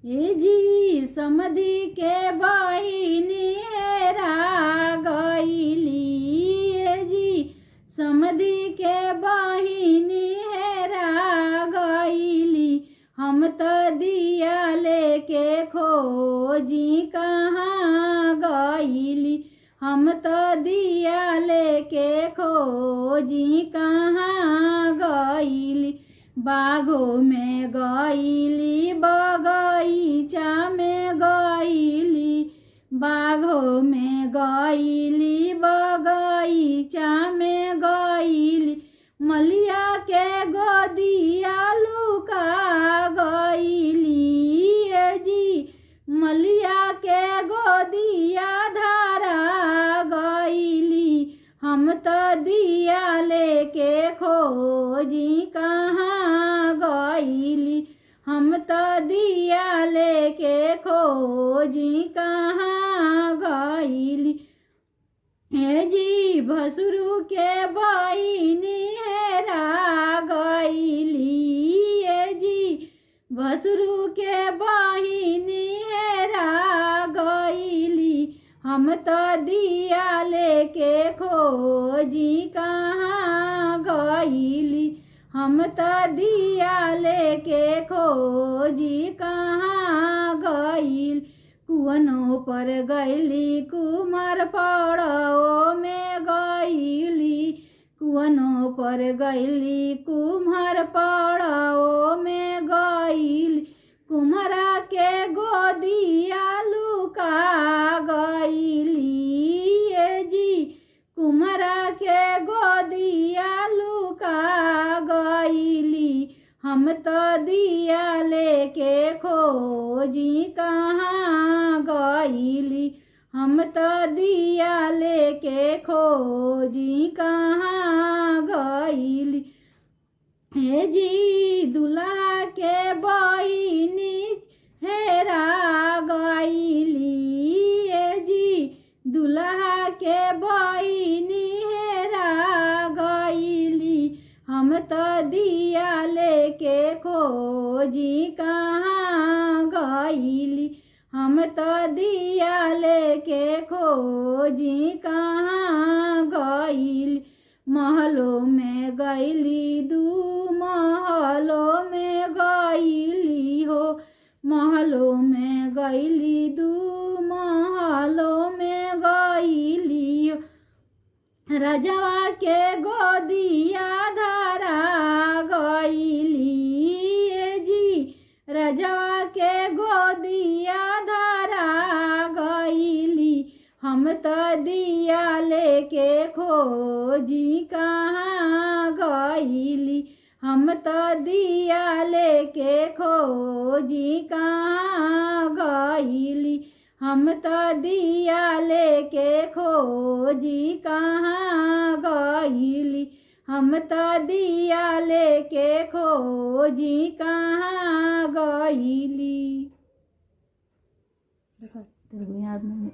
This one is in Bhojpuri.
ए जी समधी के बहिनी हेरा गईली। ए जी समधी के बहिनी हेरा गईली। हम तो दिया लेके खोजी कहाँ गईली। हम तो दिया लेके खोजी कहाँ गईली। बागों में गईली बगीचा में गईली। बागों में गईली बगीचा में गईली। मलिया के गोदिया लुका गईली। ए जी मलिया के गोदिया धारा गईली। हम तो दिया लेके खोजी कहाँ गईली। हम तो दिया लेके खोजी कहाँ गईली। ए जी भसुरु के बहिनी हेरा गईली। ए जी भसुरु के बहिनी हेरा गईली। हम तो दिया लेके खोजी कहाँ गईली। हम तो दिया लेके खोजी कहाँ गईली। कुअनों पर गईली कुमार पड़ो में गईली। कुअनों पर गईली कुम्हार पड़ो में गईली। कुम्हारा के गोदिया लुका गईली। ए जी कुम्हारा के गोदिया लुका गईली। हम तो दिया लेके खोजी कहाँ गईली। हम तो दिया लेके खोजी कहाँ गईली। हे जी दूल्हा के बहिनी हेरा गईली। हे जी दूल्हा के बहिनी हेरा गईली। हम तो दिया लेके खोजी कहाँ गईली। हम तो दिया लेके खोजी कहाँ गईली। महलों में गईली दू महलों में गईली हो। महलों में गईली दू महलों में गईली हो। राजवा के गोदिया धारा गईली। ए जी राजवा के गोदिया धारा गईली। हम तो दिया लेके खोजी कहाँ गईली। हम तो दिया लेके खोजी कहाँ गईली। हम तो दिया लेके खोजी कहाँ गईली। हम तो दिया लेके खोजी कहाँ गईली। देखो तेरे को याद नहीं।